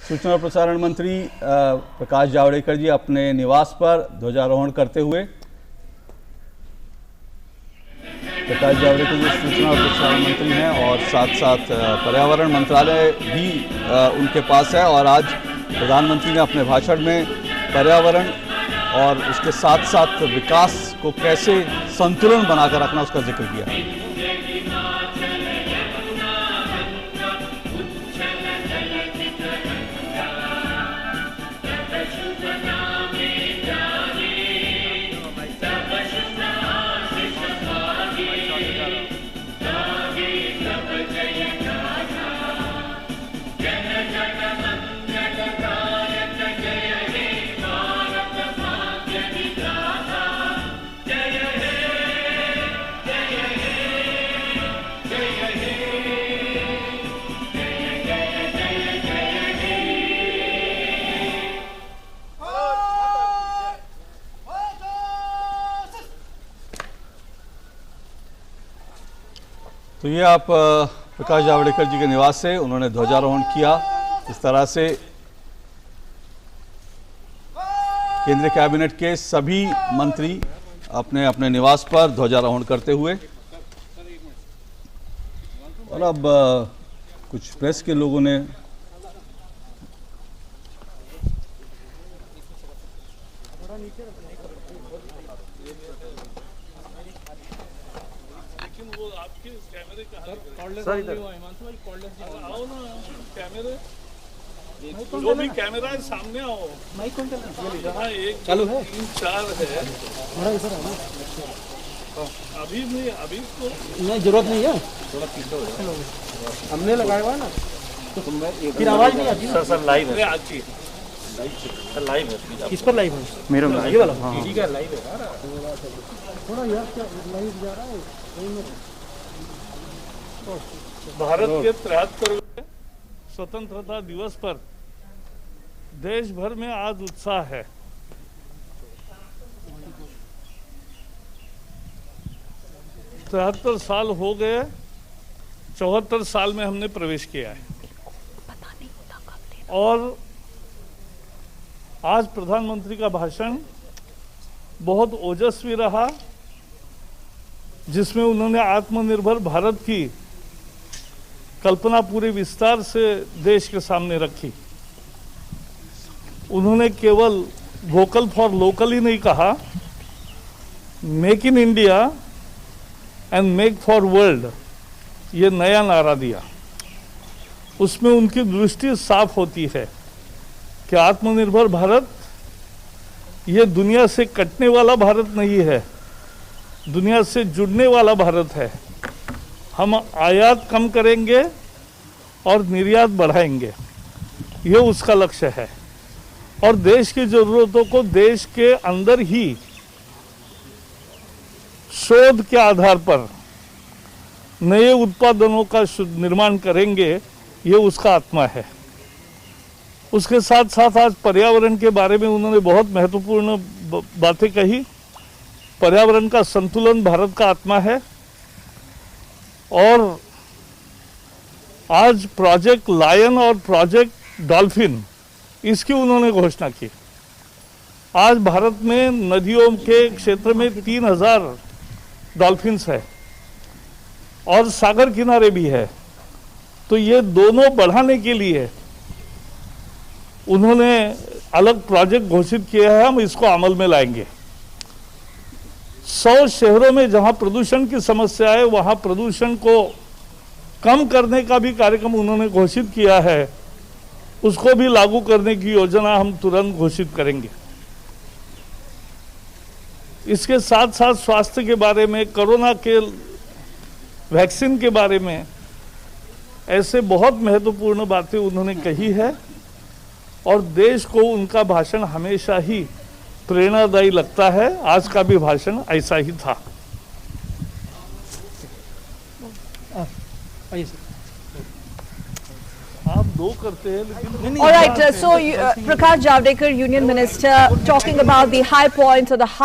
सूचना और प्रसारण मंत्री प्रकाश जावड़ेकर जी अपने निवास पर ध्वजारोहण करते हुए। प्रकाश जावड़ेकर जी सूचना और प्रसारण मंत्री हैं और साथ साथ पर्यावरण मंत्रालय भी उनके पास है। और आज प्रधानमंत्री ने अपने भाषण में पर्यावरण और उसके साथ साथ विकास को कैसे संतुलन बनाकर रखना उसका जिक्र किया। तो ये आप प्रकाश जावड़ेकर जी के निवास से उन्होंने ध्वजारोहण किया। इस तरह से केंद्रीय कैबिनेट के सभी मंत्री अपने अपने निवास पर ध्वजारोहण करते हुए। और अब कुछ प्रेस के लोगों ने सर इधर आओ ना, कैमरे जो भी कैमरा है सामने आओ। माइक कौन जहाँ एक चालू है 3 4 है अभी नहीं, अभी तो नहीं जरूरत नहीं है, थोड़ा पीछे हो जाए। हमने लगाया हुआ ना तो फिर आवाज नहीं आती। सर लाइव है, आती है सर, लाइव है। किस पर लाइव है? मेरे में ये वाला। हाँ ठीक है, लाइव है थोड़ा यार क्या लाइव जा रहा है। भारत के 73वें स्वतंत्रता दिवस पर देश भर में आज उत्साह है। तिहत्तर साल हो गए, 74 साल में हमने प्रवेश किया है। और आज प्रधानमंत्री का भाषण बहुत ओजस्वी रहा, जिसमें उन्होंने आत्मनिर्भर भारत की कल्पना पूरे विस्तार से देश के सामने रखी। उन्होंने केवल वोकल फॉर लोकल ही नहीं कहा, make in India and make for world, ये नया नारा दिया। उसमें उनकी दृष्टि साफ होती है कि आत्मनिर्भर भारत ये दुनिया से कटने वाला भारत नहीं है, दुनिया से जुड़ने वाला भारत है। हम आयात कम करेंगे और निर्यात बढ़ाएंगे, ये उसका लक्ष्य है। और देश की जरूरतों को देश के अंदर ही शोध के आधार पर नए उत्पादनों का निर्माण करेंगे, ये उसका आत्मा है। उसके साथ साथ आज पर्यावरण के बारे में उन्होंने बहुत महत्वपूर्ण बातें कही। पर्यावरण का संतुलन भारत का आत्मा है। और आज प्रोजेक्ट लायन और प्रोजेक्ट डॉल्फिन, इसकी उन्होंने घोषणा की। आज भारत में नदियों के क्षेत्र में 3000 डॉल्फिन्स है और सागर किनारे भी है। तो ये दोनों बढ़ाने के लिए उन्होंने अलग प्रोजेक्ट घोषित किया है, हम इसको अमल में लाएंगे। 100 शहरों में जहां प्रदूषण की समस्या है, वहां प्रदूषण को कम करने का भी कार्यक्रम उन्होंने घोषित किया है। उसको भी लागू करने की योजना हम तुरंत घोषित करेंगे। इसके साथ साथ स्वास्थ्य के बारे में, कोरोना के वैक्सीन के बारे में, ऐसे बहुत महत्वपूर्ण बातें उन्होंने कही है। और देश को उनका भाषण हमेशा ही प्रेरणादायी लगता है। आज का भी भाषण ऐसा ही था। आप दो करते हैं लेकिन All right, so Prakash Javadekar, Union Minister, talking about the high points or the high